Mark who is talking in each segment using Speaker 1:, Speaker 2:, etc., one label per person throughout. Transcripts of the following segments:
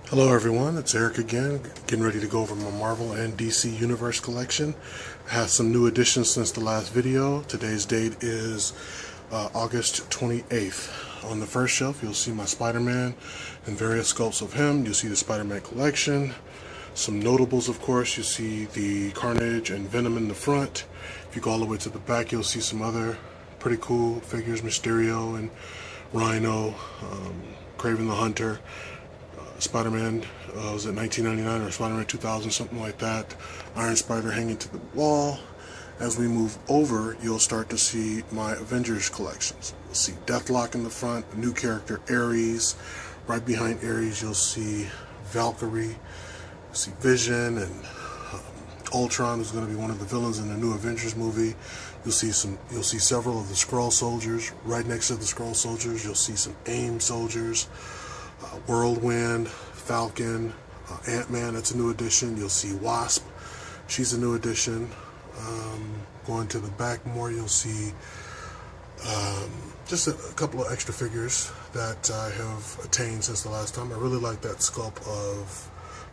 Speaker 1: Hello everyone, it's Eric again, getting ready to go over my Marvel and DC Universe collection. I have some new additions since the last video. Today's date is August 28th. On the first shelf you'll see my Spider-Man and various sculpts of him. You'll see the Spider-Man collection. Some notables, of course. You'll see the Carnage and Venom in the front. If you go all the way to the back you'll see some other pretty cool figures, Mysterio and Rhino, Kraven the Hunter. Spider-Man, was it 1999 or Spider-Man 2000, something like that. Iron Spider hanging to the wall. As we move over, you'll start to see my Avengers collections. You'll see Deathlock in the front, a new character Ares. Right behind Ares, you'll see Valkyrie. You'll see Vision and Ultron, who's going to be one of the villains in the new Avengers movie. You'll see several of the Skrull soldiers. Right next to the Skrull soldiers, you'll see some AIM soldiers. Whirlwind, Falcon, Ant-Man, that's a new addition. You'll see Wasp, she's a new addition. Going to the back more, you'll see just a couple of extra figures that I have attained since the last time. I really like that sculpt of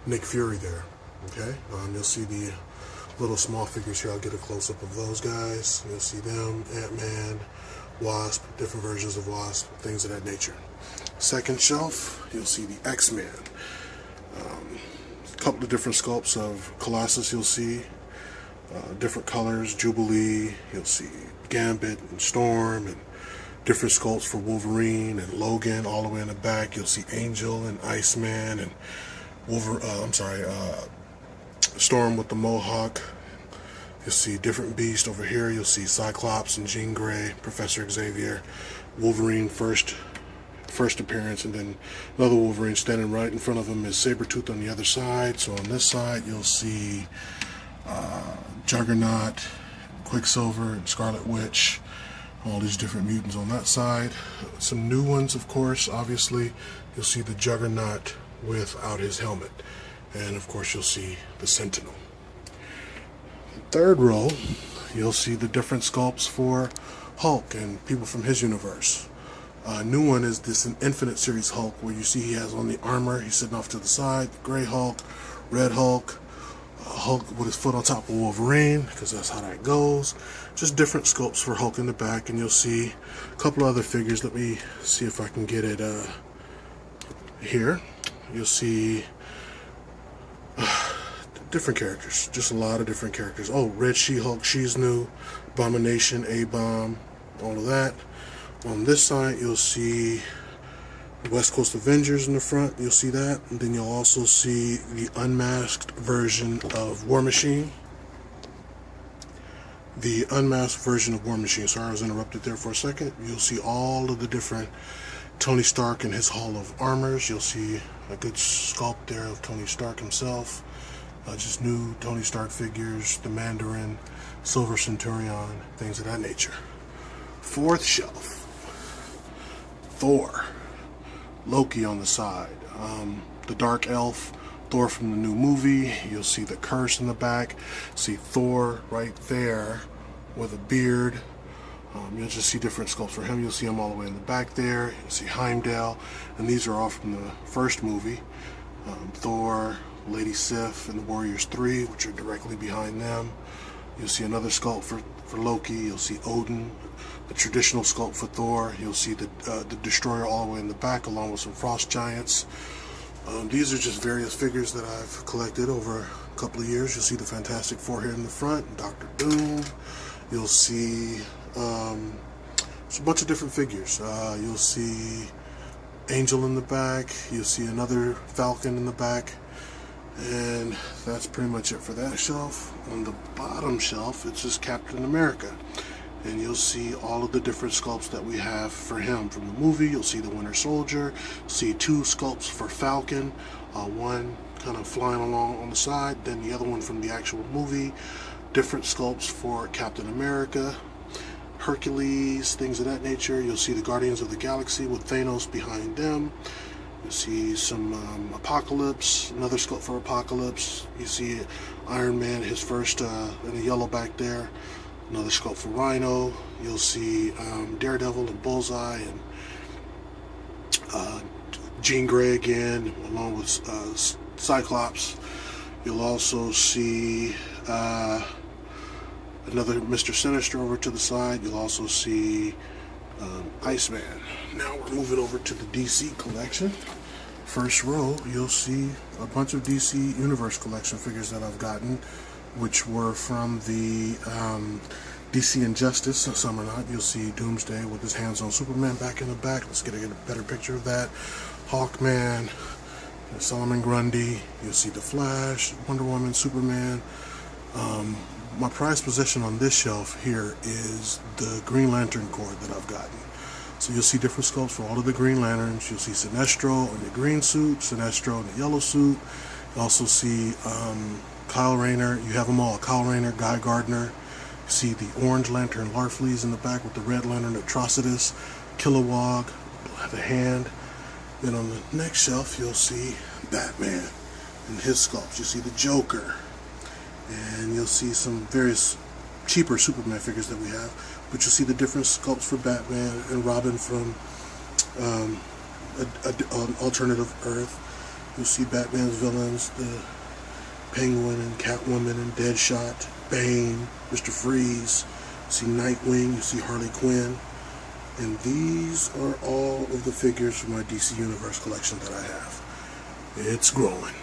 Speaker 1: Nick Fury there. Okay, you'll see the little small figures here. I'll get a close-up of those guys. You'll see them, Ant-Man, Wasp, different versions of Wasp, things of that nature. Second shelf, you'll see the X-Men. A couple of different sculpts of Colossus you'll see. Different colors, Jubilee, you'll see Gambit and Storm, and different sculpts for Wolverine and Logan all the way in the back. You'll see Angel and Iceman and Storm with the Mohawk. You'll see different beasts over here. You'll see Cyclops and Jean Grey, Professor Xavier, Wolverine first appearance, and then another Wolverine standing right in front of him is Sabretooth on the other side. So on this side you'll see Juggernaut, Quicksilver, and Scarlet Witch, all these different mutants on that side. Some new ones, of course, obviously. You'll see the Juggernaut without his helmet, and of course you'll see the Sentinel. Third row, you'll see the different sculpts for Hulk and people from his universe. New one is this Infinite Series Hulk, where you see he has on the armor, he's sitting off to the side, the Gray Hulk, Red Hulk, Hulk with his foot on top of Wolverine, because that's how that goes. Just different sculpts for Hulk in the back, and you'll see a couple other figures. Let me see if I can get it here. You'll see different characters, just a lot of different characters. Oh, Red She-Hulk, she's new. Abomination, A-Bomb, all of that. On this side, you'll see the West Coast Avengers in the front. You'll see that. And then you'll also see the unmasked version of War Machine. The unmasked version of War Machine. Sorry, I was interrupted there for a second. You'll see all of the different Tony Stark and his Hall of Armors. You'll see a good sculpt there of Tony Stark himself. Just new Tony Stark figures, the Mandarin, Silver Centurion, things of that nature. Fourth shelf, Thor, Loki on the side, the Dark Elf, Thor from the new movie. You'll see the Curse in the back. See Thor right there with a beard. You'll just see different sculpts for him. You'll see him all the way in the back there. You'll see Heimdall, and these are all from the first movie. Thor, Lady Sif, and the Warriors 3, which are directly behind them. You'll see another sculpt for Loki. You'll see Odin, the traditional sculpt for Thor. You'll see the Destroyer all the way in the back, along with some Frost Giants. These are just various figures that I've collected over a couple of years. You'll see the Fantastic Four here in the front, Doctor Doom. You'll see it's a bunch of different figures. You'll see Angel in the back. You'll see another Falcon in the back. And that's pretty much it for that shelf. On the bottom shelf, it's just Captain America. And you'll see all of the different sculpts that we have for him from the movie. You'll see the Winter Soldier. See two sculpts for Falcon. One kind of flying along on the side, then the other one from the actual movie. Different sculpts for Captain America, Hercules, things of that nature. You'll see the Guardians of the Galaxy with Thanos behind them. You see some Apocalypse, another sculpt for Apocalypse. You see Iron Man, his first in the yellow back there. Another sculpt for Rhino. You'll see Daredevil and Bullseye and Jean Grey again, along with Cyclops. You'll also see another Mr. Sinister over to the side. You'll also see Iceman. Now we're moving over to the DC collection. First row, you'll see a bunch of DC Universe collection figures that I've gotten, which were from the DC Injustice Summer Night. You'll see Doomsday with his hands on Superman back in the back. Let's get a better picture of that. Hawkman, Solomon Grundy. You'll see the Flash, Wonder Woman, Superman. My prized possession on this shelf here is the Green Lantern Corps that I've gotten. So you'll see different sculpts for all of the Green Lanterns. You'll see Sinestro in the green suit, Sinestro in the yellow suit. You also see Kyle Rayner. You have them all. Kyle Rayner, Guy Gardner. You see the Orange Lantern Larfleeze in the back with the Red Lantern Atrocitus, Kilowog, the Hand. Then on the next shelf you'll see Batman and his sculpts. You see the Joker. And you'll see some various cheaper Superman figures that we have, but you'll see the different sculpts for Batman and Robin from an alternative Earth. You'll see Batman's villains, the Penguin and Catwoman and Deadshot, Bane, Mr. Freeze. You see Nightwing, you see Harley Quinn. And these are all of the figures from my DC Universe collection that I have. It's growing.